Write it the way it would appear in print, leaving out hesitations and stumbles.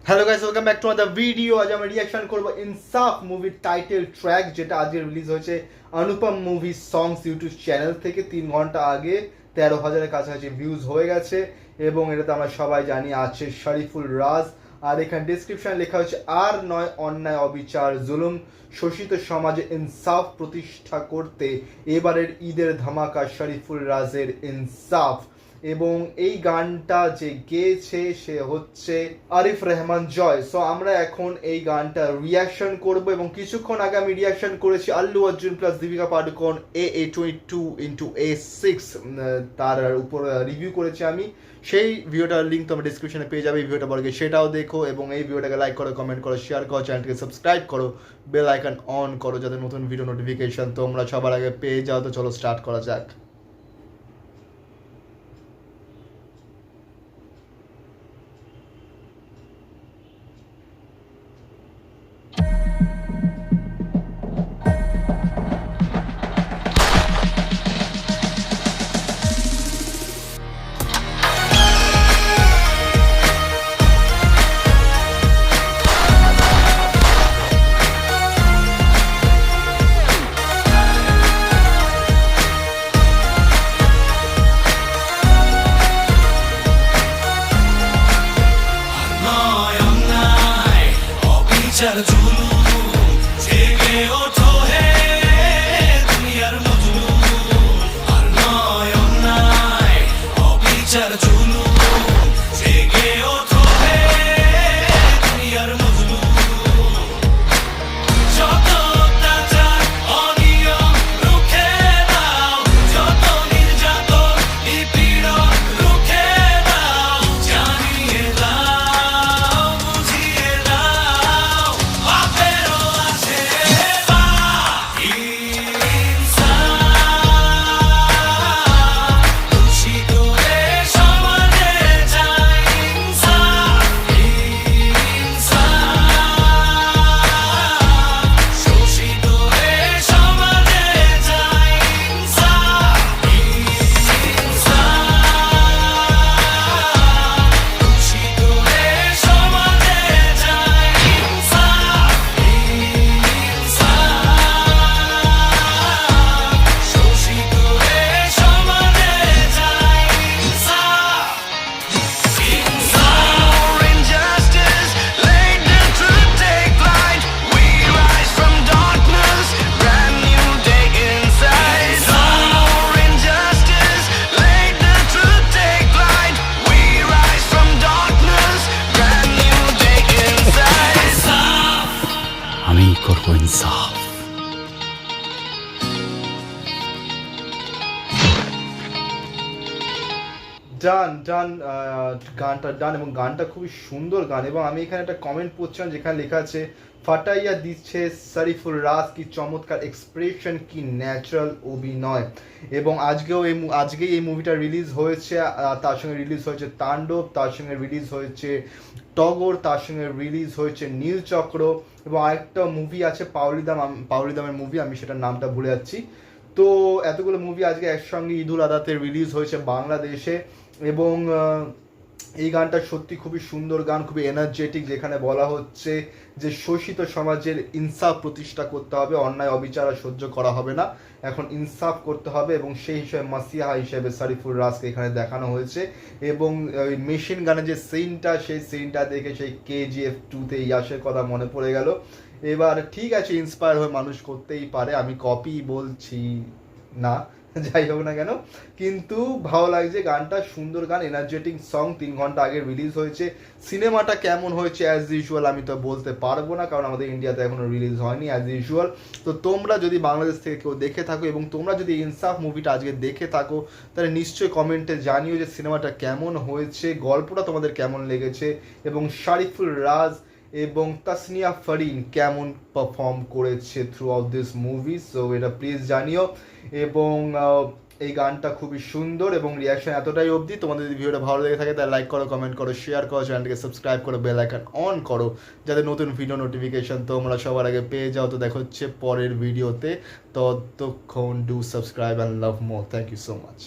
Hello guys, welcome back to other video. আজ আমরা reaction করব ইনসাফ মুভির টাইটেল ট্র্যাক, যেটা আজকে রিলিজ হয়েছে অনুপম মুভি সংস ইউটিউব চ্যানেল থেকে। 3 ঘন্টা আগে 13,000-এর কাছাকাছি ভিউজ হয়ে গেছে এবং এটাতে আমরা সবাই জানি আছে শরীফুল রাজ। আর এখানে ডিসক্রিপশন লেখা হচ্ছে আর নয় অন্যায় অবিচার জুলুম শোষিত সমাজে ইনসাফ প্রতিষ্ঠা করতে এবারের ঈদের ধামাকা শরীফুল রাজের ইনসাফ। এবং এই গানটা যে গেয়েছে সে হচ্ছে আরিফ রহমান জয়। সো আমরা এখন এই গানটা রিয়াকশন করব এবং কিছুক্ষণ আগে আমি রিয়াকশন করেছি আল্লু অর্জুন প্লাস দীপিকা পাডুকোন AA22x6 তার উপর রিভিউ করেছি আমি। সেই ভিডিওটার লিঙ্ক তোমরা ডিসক্রিপশনে পেয়ে যাবে। এই ভিডিওটা পরে সেটাও দেখো এবং এই ভিডিওটাকে লাইক করো, কমেন্ট করো, শেয়ার করো, চ্যানেলটিকে সাবস্ক্রাইব করো, বেল আইকন অন করো যাতে নতুন ভিডিও নোটিফিকেশন তোমরা সবার আগে পেয়ে যাও। তো চলো স্টার্ট করা যাক। জেগে ওঠো হে দুনিয়ার মজলুম, আর নয় অন্যায় অবিচার জুলুম। জেগে ওঠো হে দুনিয়ার মজলুম, যত অত্যাচার অনিয়ম রুখে দাও, যত নির্যাতন নিপীড়ন রুখে দাও, জানিয়ে দাও, বুঝিয়ে দাও, বাপেরও আছে খুশি করে সমাজে চাই ইনসাফ, শোষিত রে সমাজে চাই ইনসাফ, খুশি করে সমাজে চাই ইনসাফ, শোষিত রে সমাজে চাই ইনসাফ। More injustice, let the truth take flight. We rise from darkness, brand new day inside. More injustice, let the truth take flight. We rise from darkness, brand new day inside. আমি করব ইনসাফ। ডান ডান গানটা ডান এবং গানটা খুবই সুন্দর গান। এবং আমি এখানে একটা কমেন্ট পড়ছিলাম যেখানে লেখা আছে ফাটাইয়া দিচ্ছে শরীফুল রাজ, কি চমৎকার এক্সপ্রেশন, কি ন্যাচারাল অভিনয়। এবং আজকেই এই মুভিটা রিলিজ হয়েছে। তার সঙ্গে রিলিজ হয়েছে তাণ্ডব, তার সঙ্গে রিলিজ হয়েছে টগর, তার সঙ্গে রিলিজ হয়েছে নীলচক্র এবং আরেকটা মুভি আছে পাউলিদামের মুভি, আমি সেটার নামটা ভুলে যাচ্ছি। তো এতগুলো মুভি আজকে একসঙ্গে ঈদুল আদাতে রিলিজ হয়েছে বাংলাদেশে। এবং এই গানটা সত্যি খুবই সুন্দর গান, খুবই এনার্জেটিক, যেখানে বলা হচ্ছে যে শোষিত সমাজের ইনসাফ প্রতিষ্ঠা করতে হবে, অন্যায় অবিচার সহ্য করা হবে না, এখন ইনসাফ করতে হবে। এবং সেই হিসেবে মাসিহা হিসেবে শরীফুল রাজকে এখানে দেখানো হয়েছে। এবং ওই মেশিন গানের যে সিনটা, সেই সিনটা দেখে সেই KGF 2-তে ইয়াসের কথা মনে পড়ে গেল। এবার ঠিক আছে, ইন্সপায়ার হয়ে মানুষ করতেই পারে, আমি কপি বলছি না, যাই হোক না কেন, কিন্তু ভালো লাগছে গানটা, সুন্দর গান, এনার্জেটিক সং। 3 ঘন্টা আগে রিলিজ হয়েছে। সিনেমাটা কেমন হয়েছে অ্যাজ ইউজুয়াল আমি তো বলতে পারবো না, কারণ আমাদের ইন্ডিয়াতে এখনো রিলিজ হয়নি অ্যাজ ইউজুয়াল। তো তোমরা যদি বাংলাদেশ থেকে কেউ দেখে থাকো এবং তোমরা যদি ইনসাফ মুভিটা আজকে দেখে থাকো, তাহলে নিশ্চয়ই কমেন্টে জানিও যে সিনেমাটা কেমন হয়েছে, গল্পটা তোমাদের কেমন লেগেছে এবং শরীফুল রাজ এবং তাসনিয়া ফারিন কেমন পারফর্ম করেছে through out this movie. So এটা প্লিজ জানিও। এবং এই গানটা খুবই সুন্দর এবং রিয়াকশন এতটাই অবধি। তোমাদের যদি ভিডিওটা ভালো লেগে থাকে তাহলে লাইক করো, কমেন্ট করো, শেয়ার করো, চ্যানেলটিকে সাবস্ক্রাইব করো, বেল আইকন অন করো যাতে নতুন ভিডিও নোটিফিকেশন তোমরা সবার আগে পেয়ে যাও। তো দেখা হচ্ছে পরের ভিডিওতে, ততক্ষণ do subscribe and love more. Thank you so much.